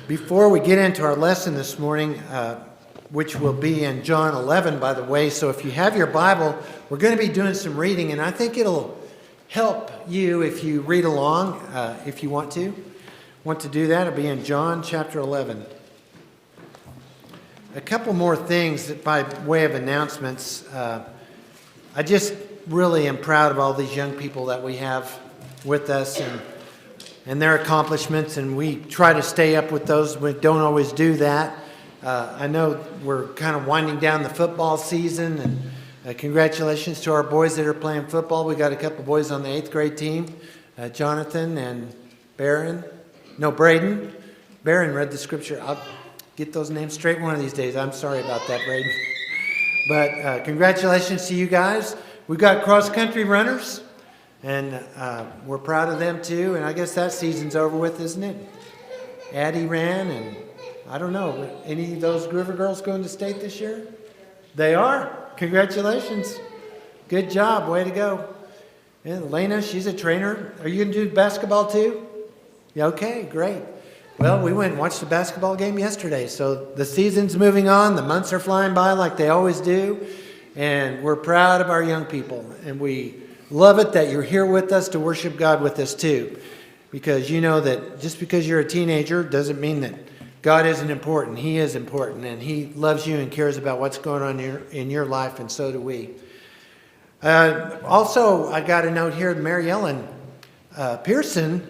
Before we get into our lesson this morning, which will be in John 11, by the way, so if you have your Bible, we're going to be doing some reading, and I think it'll help you if you read along, if you want to do that. It'll be in John chapter 11. A couple more things that by way of announcements. I just really am proud of all these young people that we have with us and their accomplishments, and we try to stay up with those. We don't always do that. I know we're kind of winding down the football season, and congratulations to our boys that are playing football. We got a couple boys on the 8th grade team, Jonathan and Braden. Barron read the scripture. I'll get those names straight one of these days. I'm sorry about that, Braden. But congratulations to you guys. We've got cross-country runners, and we're proud of them too. And I guess that season's over with, isn't it? Addie ran, and I don't know, any of those River girls going to state this year? They are? Congratulations. Good job. Way to go. And Lena, she's a trainer. Are you going to do basketball too? Yeah, okay, great. Well, we went and watched the basketball game yesterday, so the season's moving on. The months are flying by like they always do, and we're proud of our young people, and we love it that you're here with us to worship God with us too, because you know that just because you're a teenager doesn't mean that God isn't important. He is important, and He loves you and cares about what's going on in your life, and so do we. Also, I got a note here. Mary Ellen Pearson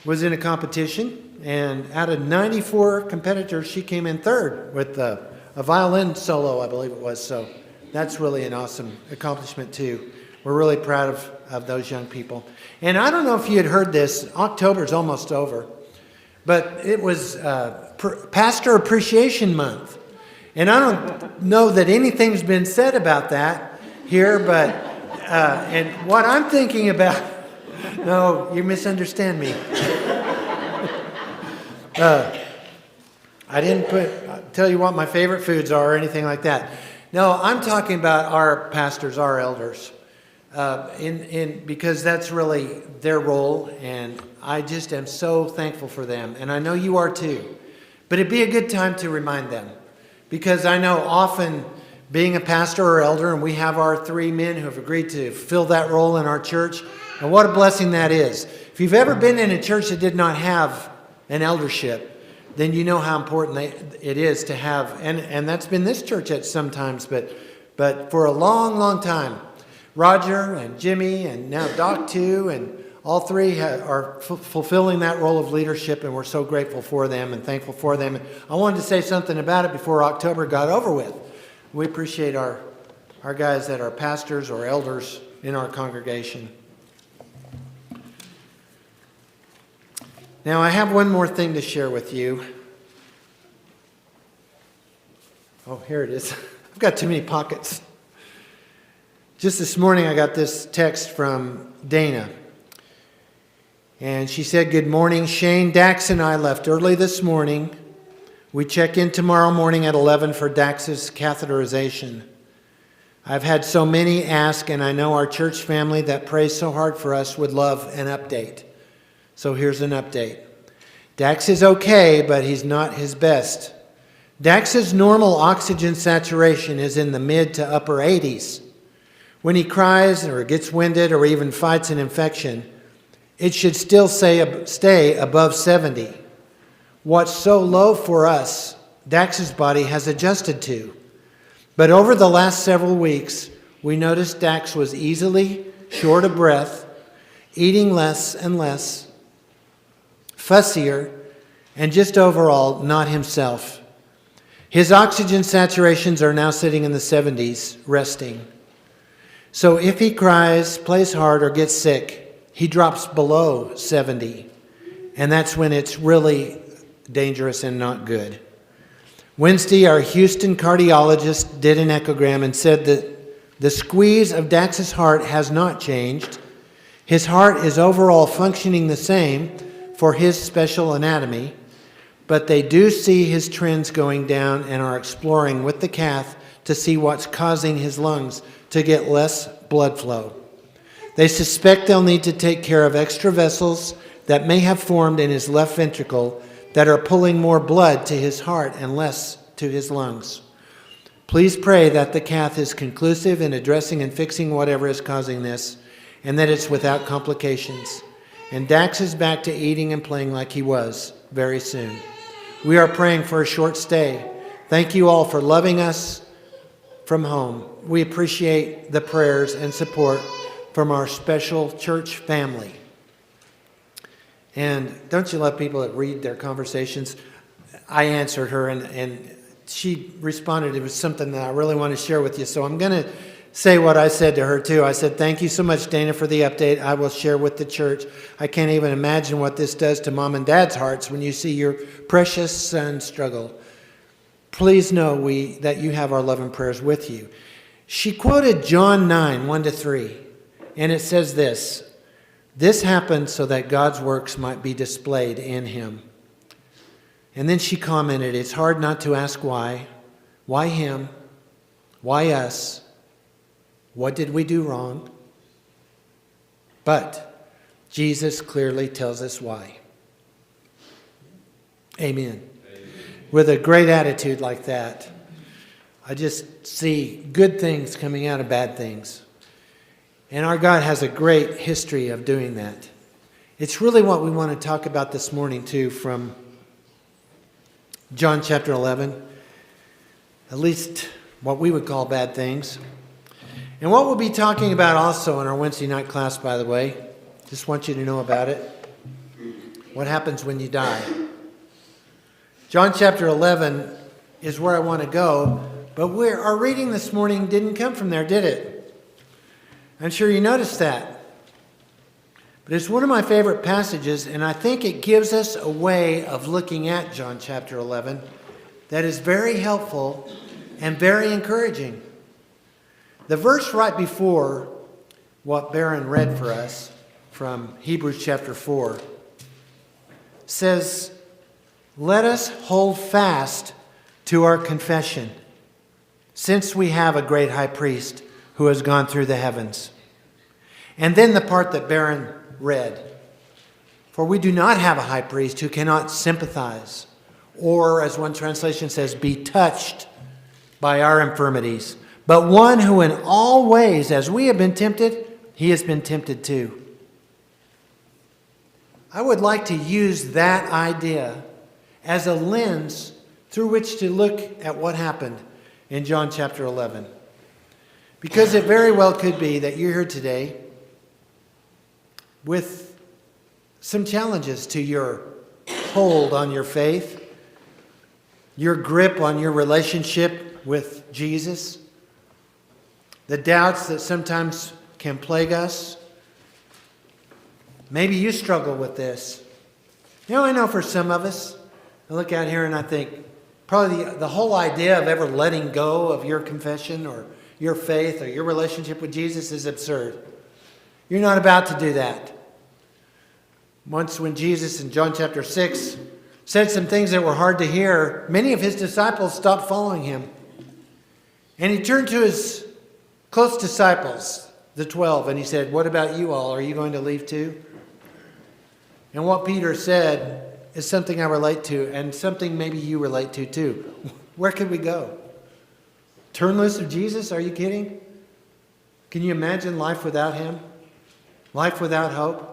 was in a competition. And out of 94 competitors, she came in third with a violin solo, I believe it was. So that's really an awesome accomplishment, too. We're really proud of those young people. And I don't know if you had heard this. October's almost over. But it was Pastor Appreciation Month. And I don't know that anything's been said about that here. But and what I'm thinking about... No, you misunderstand me. I didn't tell you what my favorite foods are or anything like that. No, I'm talking about our pastors, our elders, because that's really their role, and I just am so thankful for them, and I know you are too. But it'd be a good time to remind them, because I know often being a pastor or elder, and we have our 3 men who have agreed to fill that role in our church, and what a blessing that is. If you've ever been in a church that did not have an eldership, then you know how important it is to have, and that's been this church at some times, but for a long, long time, Roger and Jimmy and now Doc too, and all 3 are fulfilling that role of leadership, and we're so grateful for them and thankful for them. And I wanted to say something about it before October got over with. We appreciate our guys that are pastors or elders in our congregation. Now, I have one more thing to share with you. Oh, here it is. I've got too many pockets. Just this morning, I got this text from Dana. And she said, "Good morning, Shane. Dax and I left early this morning. We check in tomorrow morning at 11 for Dax's catheterization. I've had so many ask, and I know our church family that prays so hard for us would love an update. So here's an update. Dax is okay, but he's not his best. Dax's normal oxygen saturation is in the mid to upper 80s. When he cries or gets winded or even fights an infection, it should still stay above 70. What's so low for us, Dax's body has adjusted to. But over the last several weeks, we noticed Dax was easily short of breath, eating less and less, fussier, and just overall not himself. His oxygen saturations are now sitting in the 70s, resting. So if he cries, plays hard, or gets sick, he drops below 70. And that's when it's really dangerous and not good. Wednesday, our Houston cardiologist did an echogram and said that the squeeze of Dax's heart has not changed. His heart is overall functioning the same for his special anatomy, but they do see his trends going down and are exploring with the cath to see what's causing his lungs to get less blood flow. They suspect they'll need to take care of extra vessels that may have formed in his left ventricle that are pulling more blood to his heart and less to his lungs. Please pray that the cath is conclusive in addressing and fixing whatever is causing this, and that it's without complications. And Dax is back to eating and playing like he was very soon. We are praying for a short stay. Thank you all for loving us from home. We appreciate the prayers and support from our special church family. And don't you love people that read their conversations? I answered her and she responded. It was something that I really want to share with you. So I'm going to say what I said to her too. I said, thank you so much, Dana, for the update. I will share with the church. I can't even imagine what this does to mom and dad's hearts when you see your precious son struggle. Please know that you have our love and prayers with you. She quoted John 9, 1-3, and it says this: this happened so that God's works might be displayed in him. And then she commented, it's hard not to ask why. Why him? Why us? What did we do wrong? But Jesus clearly tells us why. Amen. With a great attitude like that, I just see good things coming out of bad things. And our God has a great history of doing that. It's really what we want to talk about this morning too, from John chapter 11, at least what we would call bad things. And what we'll be talking about also in our Wednesday night class, by the way, just want you to know about it. What happens when you die? John chapter 11 is where I want to go, but our reading this morning didn't come from there, did it? I'm sure you noticed that. But it's one of my favorite passages, and I think it gives us a way of looking at John chapter 11 that is very helpful and very encouraging. The verse right before what Barron read for us from Hebrews chapter 4 says, let us hold fast to our confession, since we have a great high priest who has gone through the heavens. And then the part that Barron read, for we do not have a high priest who cannot sympathize, or as one translation says, be touched by our infirmities, but one who in all ways, as we have been tempted, he has been tempted too. I would like to use that idea as a lens through which to look at what happened in John chapter 11. Because it very well could be that you're here today with some challenges to your hold on your faith, your grip on your relationship with Jesus, the doubts that sometimes can plague us. Maybe you struggle with this. You know, I know for some of us, I look out here and I think probably the whole idea of ever letting go of your confession or your faith or your relationship with Jesus is absurd. You're not about to do that. Once when Jesus in John chapter 6 said some things that were hard to hear, many of his disciples stopped following him. And he turned to his close disciples, the 12, and he said, what about you all? Are you going to leave too? And what Peter said is something I relate to, and something maybe you relate to too. Where could we go? Turn loose of Jesus? Are you kidding? Can you imagine life without him? Life without hope?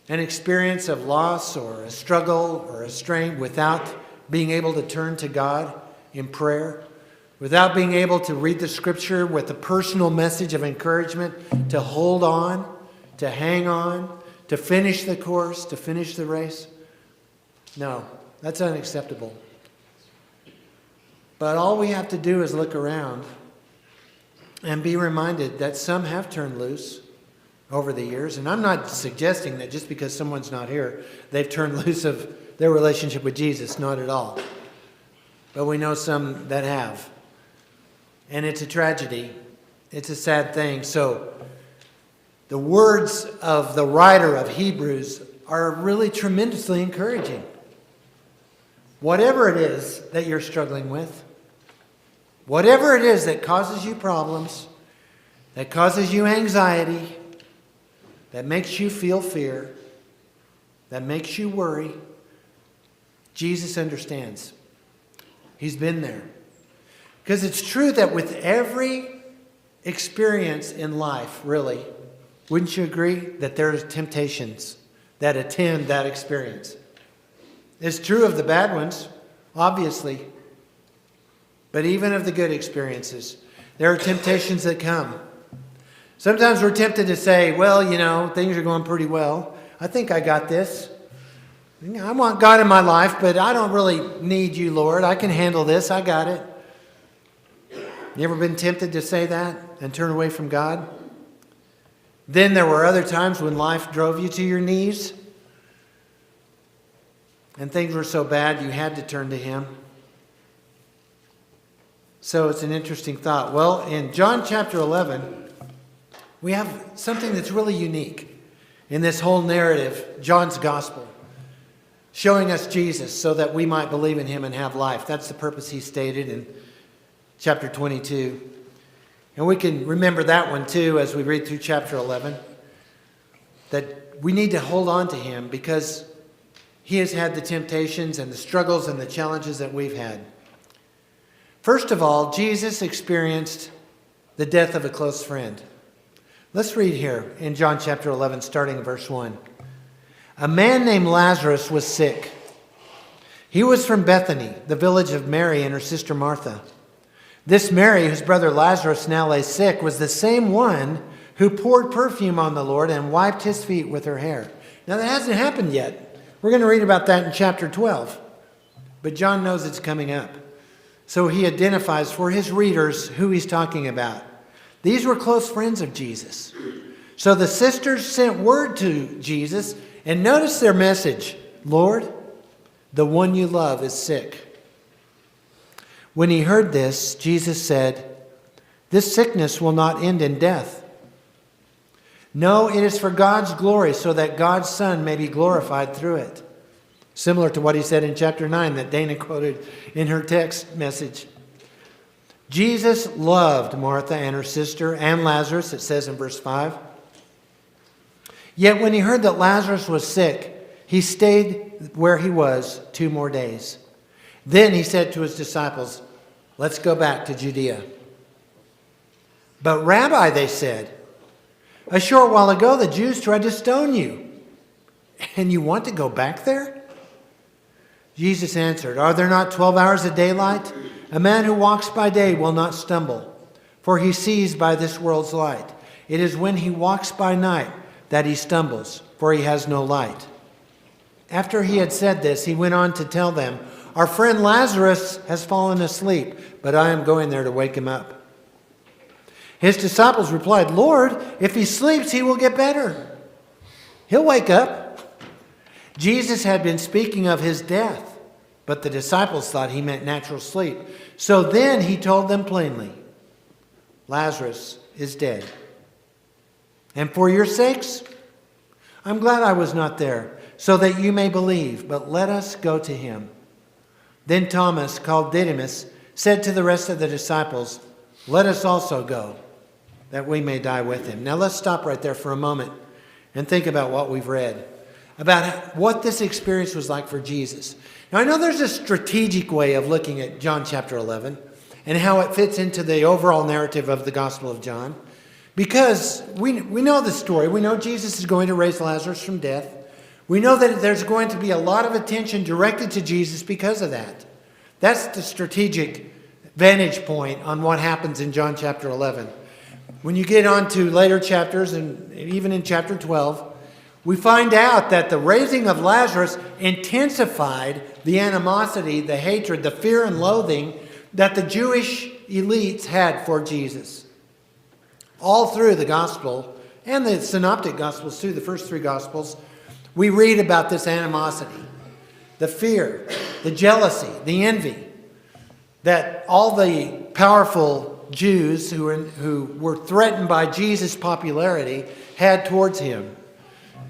An experience of loss or a struggle or a strain without being able to turn to God in prayer? Without being able to read the scripture with a personal message of encouragement to hold on, to hang on, to finish the course, to finish the race? No, that's unacceptable. But all we have to do is look around and be reminded that some have turned loose over the years. And I'm not suggesting that just because someone's not here, they've turned loose of their relationship with Jesus. Not at all. But we know some that have. And it's a tragedy. It's a sad thing. So the words of the writer of Hebrews are really tremendously encouraging. Whatever it is that you're struggling with, whatever it is that causes you problems, that causes you anxiety, that makes you feel fear, that makes you worry, Jesus understands. He's been there. Because it's true that with every experience in life, really, wouldn't you agree that there are temptations that attend that experience? It's true of the bad ones, obviously. But even of the good experiences, there are temptations that come. Sometimes we're tempted to say, well, things are going pretty well. I think I got this. I want God in my life, but I don't really need you, Lord. I can handle this. I got it. You ever been tempted to say that and turn away from God? Then there were other times when life drove you to your knees and things were so bad you had to turn to Him. So it's an interesting thought. Well, in John chapter 11, we have something that's really unique in this whole narrative, John's gospel, showing us Jesus so that we might believe in Him and have life. That's the purpose he stated in chapter 22. And we can remember that one too as we read through chapter 11, that we need to hold on to Him because He has had the temptations and the struggles and the challenges that we've had. First of all, Jesus experienced the death of a close friend. Let's read here in John chapter 11, starting in verse 1. A man named Lazarus was sick. He was from Bethany, the village of Mary and her sister Martha. This Mary, whose brother Lazarus now lay sick, was the same one who poured perfume on the Lord and wiped His feet with her hair. Now that hasn't happened yet. We're going to read about that in chapter 12. But John knows it's coming up. So he identifies for his readers who he's talking about. These were close friends of Jesus. So the sisters sent word to Jesus, and notice their message. Lord, the one you love is sick. When he heard this, Jesus said, this sickness will not end in death. No, it is for God's glory, so that God's Son may be glorified through it. Similar to what he said in chapter 9 that Dana quoted in her text message. Jesus loved Martha and her sister and Lazarus, it says in verse 5. Yet when he heard that Lazarus was sick, he stayed where he was 2 more days. Then he said to his disciples, let's go back to Judea. But Rabbi, they said, a short while ago the Jews tried to stone you, and you want to go back there? Jesus answered, are there not 12 hours of daylight? A man who walks by day will not stumble, for he sees by this world's light. It is when he walks by night that he stumbles, for he has no light. After he had said this, he went on to tell them, our friend Lazarus has fallen asleep, but I am going there to wake him up. His disciples replied, Lord, if he sleeps, he will get better. He'll wake up. Jesus had been speaking of his death, but the disciples thought he meant natural sleep. So then he told them plainly, Lazarus is dead. And for your sakes, I'm glad I was not there, so that you may believe, but let us go to him. Then Thomas, called Didymus, said to the rest of the disciples, let us also go, that we may die with him. Now let's stop right there for a moment and think about what we've read, about what this experience was like for Jesus. Now I know there's a strategic way of looking at John chapter 11 and how it fits into the overall narrative of the Gospel of John, because we know the story. We know Jesus is going to raise Lazarus from death. We know that there's going to be a lot of attention directed to Jesus because of that. That's the strategic vantage point on what happens in John chapter 11. When you get on to later chapters, and even in chapter 12, we find out that the raising of Lazarus intensified the animosity, the hatred, the fear and loathing that the Jewish elites had for Jesus. All through the gospel, and the synoptic gospels too, the first 3 gospels, we read about this animosity, the fear, the jealousy, the envy that all the powerful Jews who were threatened by Jesus' popularity had towards him.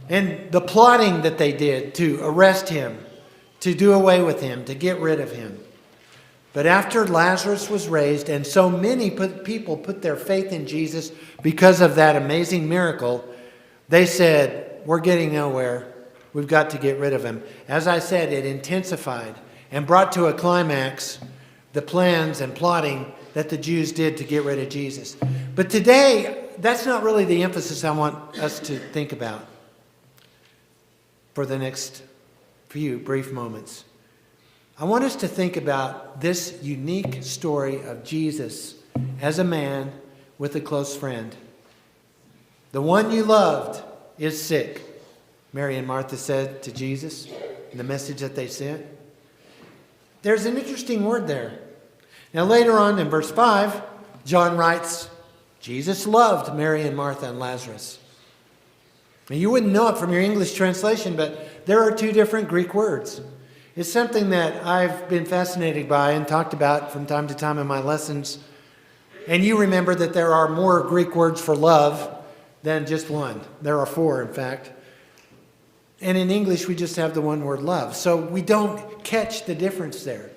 And the plotting that they did to arrest him, to do away with him, to get rid of him. But after Lazarus was raised, and so many people put their faith in Jesus because of that amazing miracle, they said, we're getting nowhere. We've got to get rid of him. As I said, it intensified and brought to a climax the plans and plotting that the Jews did to get rid of Jesus. But today, that's not really the emphasis I want us to think about for the next few brief moments. I want us to think about this unique story of Jesus as a man with a close friend. The one you loved is sick, Mary and Martha said to Jesus in the message that they sent. There's an interesting word there. Now later on in verse 5, John writes, Jesus loved Mary and Martha and Lazarus. Now you wouldn't know it from your English translation, but there are two different Greek words. It's something that I've been fascinated by and talked about from time to time in my lessons. And you remember that there are more Greek words for love than just one. There are 4, in fact. And in English, we just have the one word love. So we don't catch the difference there.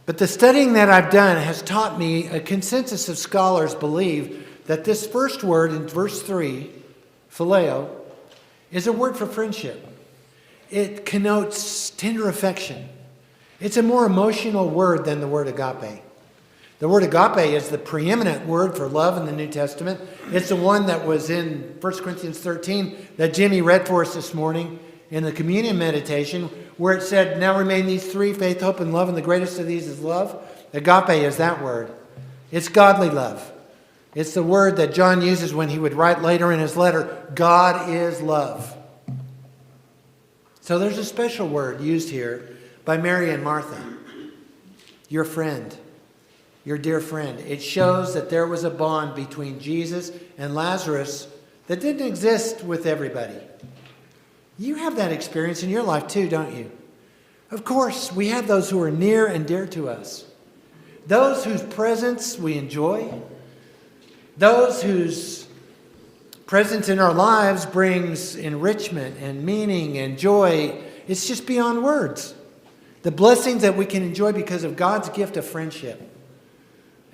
But the studying that I've done has taught me a consensus of scholars believe that this first word in verse 3, phileo, is a word for friendship. It connotes tender affection. It's a more emotional word than the word agape. The word agape is the preeminent word for love in the New Testament. It's the one that was in 1 Corinthians 13 that Jimmy read for us this morning in the communion meditation, where it said, now remain these 3, faith, hope, and love, and the greatest of these is love. Agape is that word. It's godly love. It's the word that John uses when he would write later in his letter, God is love. So there's a special word used here by Mary and Martha. Your friend. Your dear friend. It shows that there was a bond between Jesus and Lazarus that didn't exist with everybody. You have that experience in your life too, don't you? Of course, we have those who are near and dear to us. Those whose presence we enjoy. Those whose presence in our lives brings enrichment and meaning and joy. It's just beyond words. The blessings that we can enjoy because of God's gift of friendship.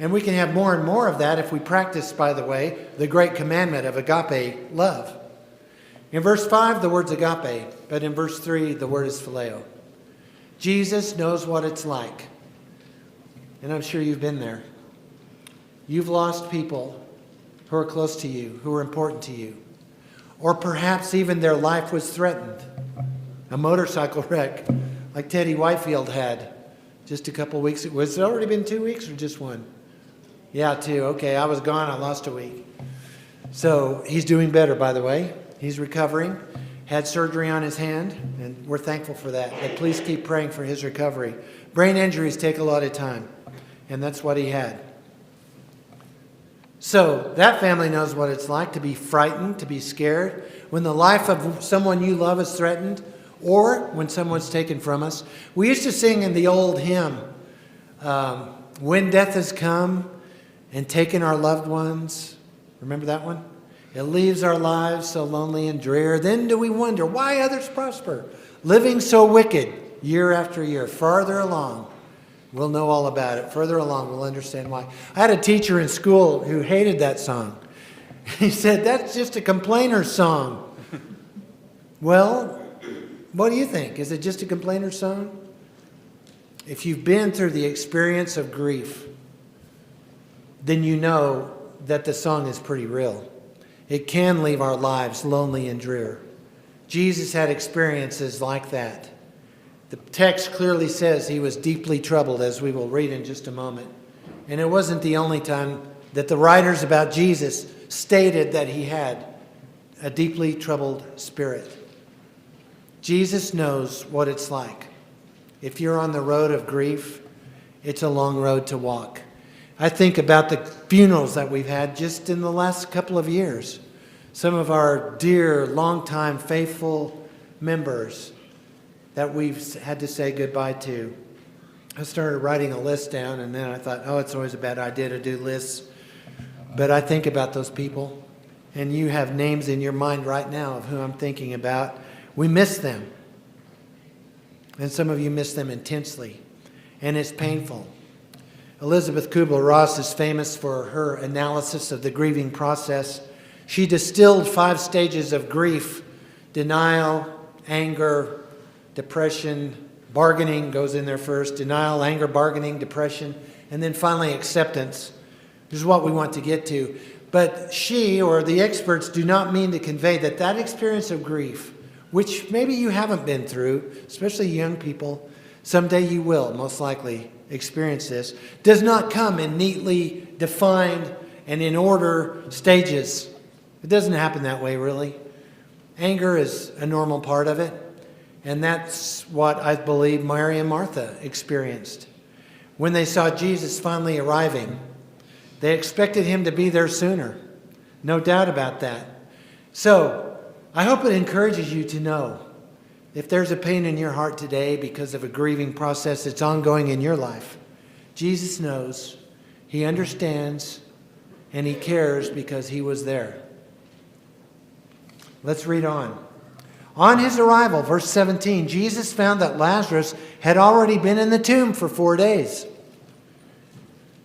And we can have more and more of that if we practice, by the way, the great commandment of agape love. In verse 5, the word's agape, but in verse 3, the word is phileo. Jesus knows what it's like. And I'm sure you've been there. You've lost people who are close to you, who are important to you. Or perhaps even their life was threatened. A motorcycle wreck like Teddy Whitefield had just a couple weeks ago. Was it already been 2 weeks or just 1? Yeah, 2. Okay, I was gone. I lost a week. So he's doing better, by the way. He's recovering. Had surgery on his hand, and we're thankful for that. But please keep praying for his recovery. Brain injuries take a lot of time, and that's what he had. So that family knows what it's like to be frightened, to be scared, when the life of someone you love is threatened, or when someone's taken from us. We used to sing in the old hymn, when death has come and taken our loved ones. Remember that one? It leaves our lives so lonely and drear. Then do we wonder why others prosper, living so wicked year after year. Farther along, we'll know all about it. Further along, we'll understand why. I had a teacher in school who hated that song. He said, that's just a complainer's song. Well, what do you think? Is it just a complainer's song? If you've been through the experience of grief, then you know that the song is pretty real. It can leave our lives lonely and drear. Jesus had experiences like that. The text clearly says he was deeply troubled, as we will read in just a moment. And it wasn't the only time that the writers about Jesus stated that he had a deeply troubled spirit. Jesus knows what it's like. If you're on the road of grief, it's a long road to walk. I think about the funerals that we've had just in the last couple of years. Some of our dear, longtime, faithful members that we've had to say goodbye to. I started writing a list down, and then I thought, oh, it's always a bad idea to do lists. But I think about those people, and you have names in your mind right now of who I'm thinking about. We miss them. And some of you miss them intensely, and it's painful. Elizabeth Kubler-Ross is famous for her analysis of the grieving process. She distilled 5 stages of grief Denial, anger, depression, bargaining goes in there first. Denial, anger, bargaining, depression, and then finally acceptance. This is what we want to get to. But she, or the experts, do not mean to convey that that experience of grief, which maybe you haven't been through, especially young people, someday you will most likely experience this, does not come in neatly defined and in order stages. It doesn't happen that way, really. Anger is a normal part of it, and that's what I believe Mary and Martha experienced. When they saw Jesus finally arriving, they expected him to be there sooner. No doubt about that. So, I hope it encourages you to know if there's a pain in your heart today because of a grieving process that's ongoing in your life, Jesus knows, he understands, and he cares because he was there. Let's read on. On his arrival, verse 17, Jesus found that Lazarus had already been in the tomb for 4 days.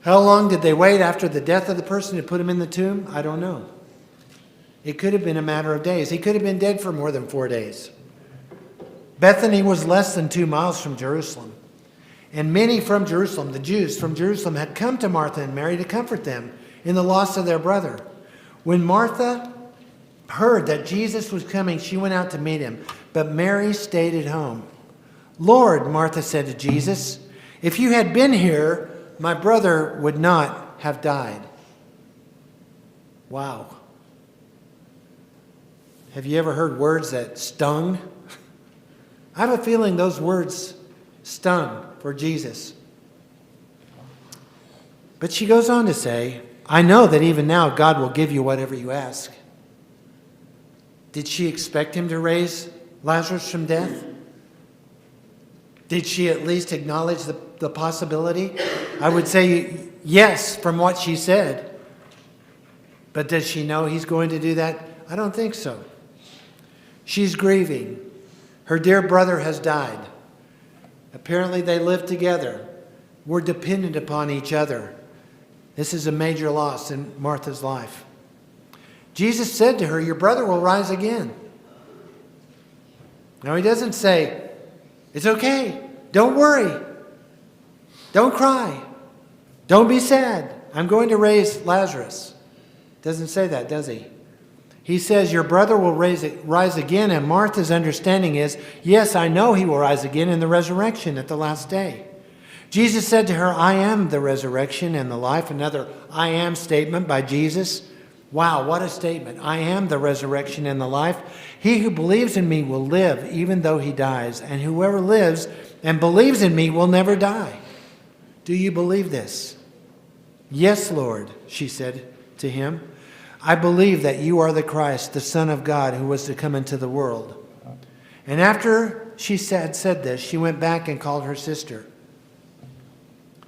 How long did they wait after the death of the person to put him in the tomb? I don't know. It could have been a matter of days. He could have been dead for more than 4 days. Bethany was less than 2 miles from Jerusalem. And many from Jerusalem, the Jews from Jerusalem, had come to Martha and Mary to comfort them in the loss of their brother. When Martha heard that Jesus was coming, she went out to meet him. But Mary stayed at home. Lord, Martha said to Jesus, if you had been here, my brother would not have died. Wow. Have you ever heard words that stung? I have a feeling those words stung for Jesus. But she goes on to say, I know that even now God will give you whatever you ask. Did she expect him to raise Lazarus from death? Did she at least acknowledge the possibility? I would say yes, from what she said. But does she know he's going to do that? I don't think so. She's grieving. Her dear brother has died. Apparently they lived together, were dependent upon each other. This is a major loss in Martha's life. Jesus said to her, your brother will rise again. Now he doesn't say, it's okay, don't worry, don't cry, don't be sad, I'm going to raise Lazarus. Doesn't say that, does he? He says, your brother will rise again, and Martha's understanding is, yes, I know he will rise again in the resurrection at the last day. Jesus said to her, I am the resurrection and the life. Another I am statement by Jesus. Wow, what a statement. I am the resurrection and the life. He who believes in me will live even though he dies, and whoever lives and believes in me will never die. Do you believe this? Yes, Lord, she said to him. I believe that you are the Christ, the Son of God, who was to come into the world. And after she said this, she went back and called her sister.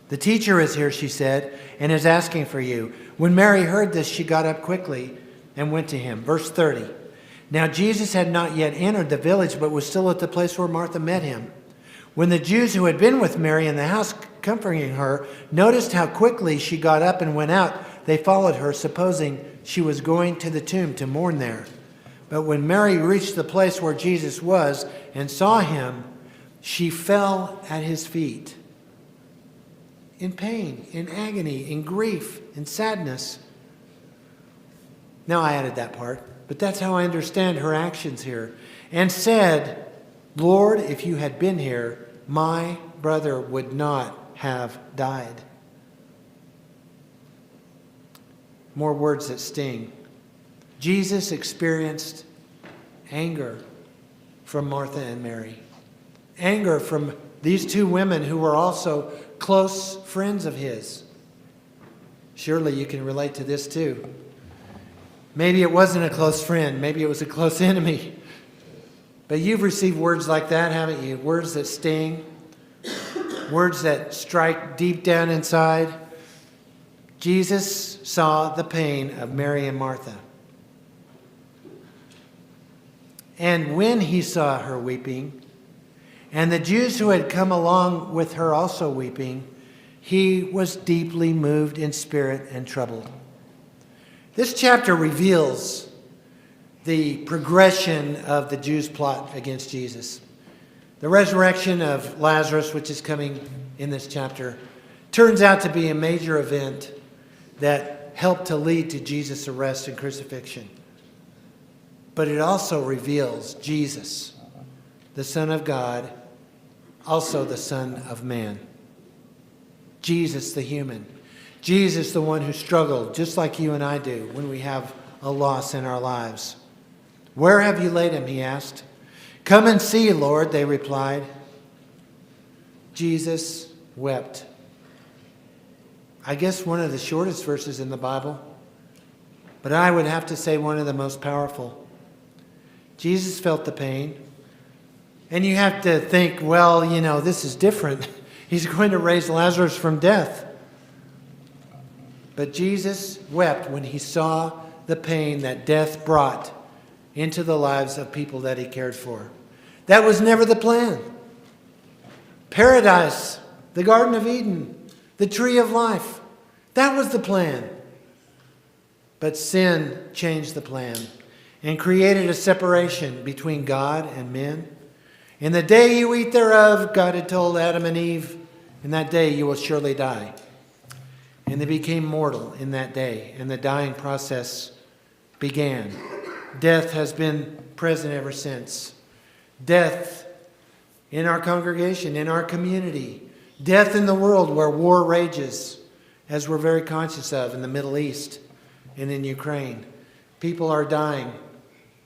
The teacher is here, she said, and is asking for you. When Mary heard this, she got up quickly and went to him. Verse 30. Now Jesus had not yet entered the village, but was still at the place where Martha met him. When the Jews who had been with Mary in the house comforting her noticed how quickly she got up and went out, they followed her, supposing she was going to the tomb to mourn there. But when Mary reached the place where Jesus was and saw him, she fell at his feet. In pain, in agony, in grief, in sadness. Now I added that part, but that's how I understand her actions here. And said, Lord, if you had been here, my brother would not have died. More words that sting. Jesus experienced anger from Martha and Mary. Anger from these two women who were also close friends of his. Surely you can relate to this too. Maybe it wasn't a close friend. Maybe it was a close enemy. But you've received words like that, haven't you? Words that sting. Words that strike deep down inside. Jesus saw the pain of Mary and Martha. And when he saw her weeping, and the Jews who had come along with her also weeping, he was deeply moved in spirit and troubled. This chapter reveals the progression of the Jews' plot against Jesus. The resurrection of Lazarus, which is coming in this chapter, turns out to be a major event that helped to lead to Jesus' arrest and crucifixion. But it also reveals Jesus, the Son of God, also the Son of Man. Jesus, the human. Jesus, the one who struggled, just like you and I do, when we have a loss in our lives. Where have you laid him, he asked. Come and see, Lord, they replied. Jesus wept. I guess one of the shortest verses in the Bible, but I would have to say one of the most powerful. Jesus felt the pain. And you have to think, well, this is different. He's going to raise Lazarus from death. But Jesus wept when he saw the pain that death brought into the lives of people that he cared for. That was never the plan. Paradise, the Garden of Eden, the tree of life, that was the plan. But sin changed the plan and created a separation between God and men. In the day you eat thereof, God had told Adam and Eve, in that day you will surely die. And they became mortal in that day, and the dying process began. Death has been present ever since. Death in our congregation, in our community. Death in the world where war rages, as we're very conscious of in the Middle East and in Ukraine. People are dying.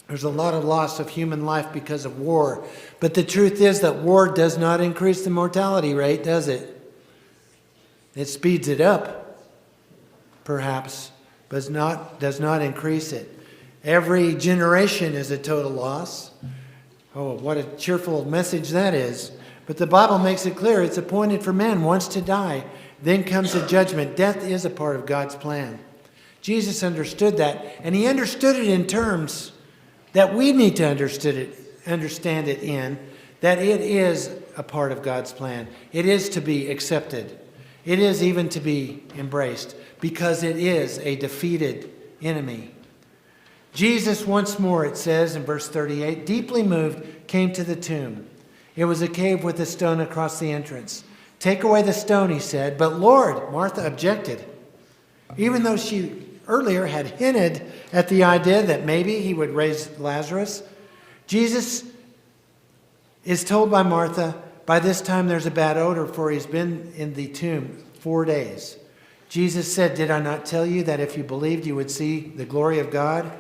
There's a lot of loss of human life because of war. But the truth is that war does not increase the mortality rate, does it? It speeds it up, perhaps, but does not increase it. Every generation is a total loss. Oh, what a cheerful message that is. But the Bible makes it clear it's appointed for man once to die. Then comes the judgment. Death is a part of God's plan. Jesus understood that, and he understood it in terms that we need to understand it in, that it is a part of God's plan. It is to be accepted. It is even to be embraced, because it is a defeated enemy. Jesus, once more, it says in verse 38, deeply moved, came to the tomb. It was a cave with a stone across the entrance. Take away the stone, he said. But Lord, Martha objected. Even though she earlier had hinted at the idea that maybe he would raise Lazarus, Jesus is told by Martha, by this time there's a bad odor, for he's been in the tomb 4 days. Jesus said, did I not tell you that if you believed you would see the glory of God?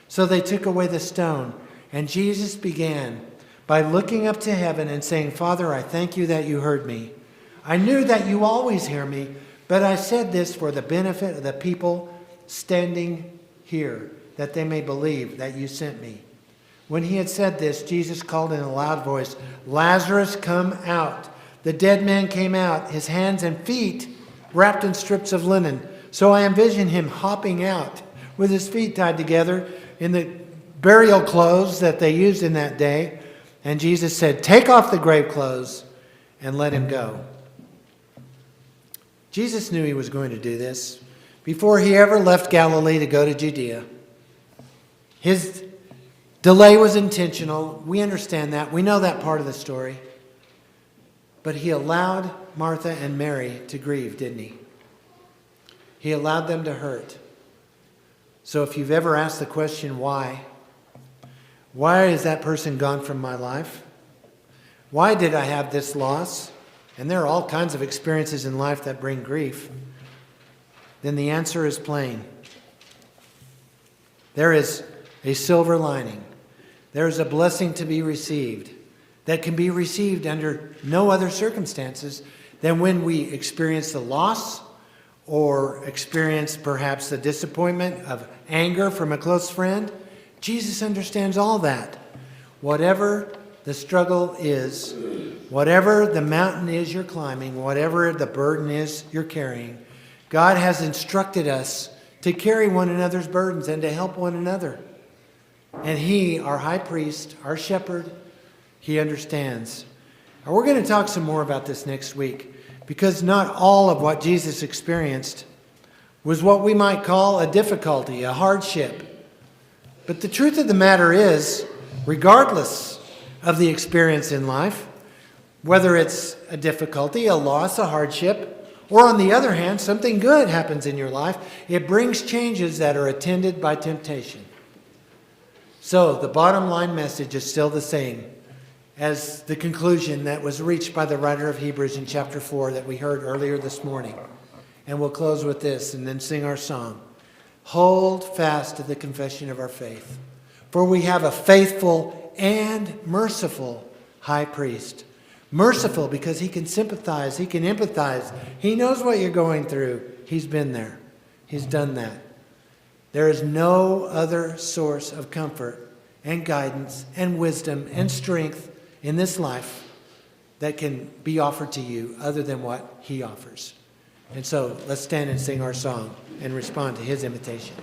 So they took away the stone, and Jesus began by looking up to heaven and saying, Father, I thank you that you heard me. I knew that you always hear me, but I said this for the benefit of the people standing here, that they may believe that you sent me. When he had said this, Jesus called in a loud voice, Lazarus, come out. The dead man came out, his hands and feet wrapped in strips of linen. So I envision him hopping out with his feet tied together in the burial clothes that they used in that day. And Jesus said, take off the grave clothes and let him go. Jesus knew he was going to do this before he ever left Galilee to go to Judea. His delay was intentional. We understand that. We know that part of the story. But he allowed Martha and Mary to grieve, didn't he? He allowed them to hurt. So if you've ever asked the question, why is that person gone from my life? Why did I have this loss? And there are all kinds of experiences in life that bring grief. Then the answer is plain. There is a silver lining. There is a blessing to be received that can be received under no other circumstances than when we experience the loss or experience perhaps the disappointment of anger from a close friend. Jesus understands all that. Whatever the struggle is, whatever the mountain is you're climbing, whatever the burden is you're carrying, God has instructed us to carry one another's burdens and to help one another. And he, our high priest, our shepherd, he understands. And we're going to talk some more about this next week, because not all of what Jesus experienced was what we might call a difficulty, a hardship. But the truth of the matter is, regardless of the experience in life, whether it's a difficulty, a loss, a hardship, or on the other hand, something good happens in your life, it brings changes that are attended by temptation. So the bottom line message is still the same as the conclusion that was reached by the writer of Hebrews in chapter 4 that we heard earlier this morning. And we'll close with this and then sing our song. Hold fast to the confession of our faith, for we have a faithful and merciful high priest. Merciful because he can sympathize, he can empathize. He knows what you're going through. He's been there. He's done that. There is no other source of comfort and guidance and wisdom and strength in this life that can be offered to you other than what he offers. And so let's stand and sing our song and respond to his invitation.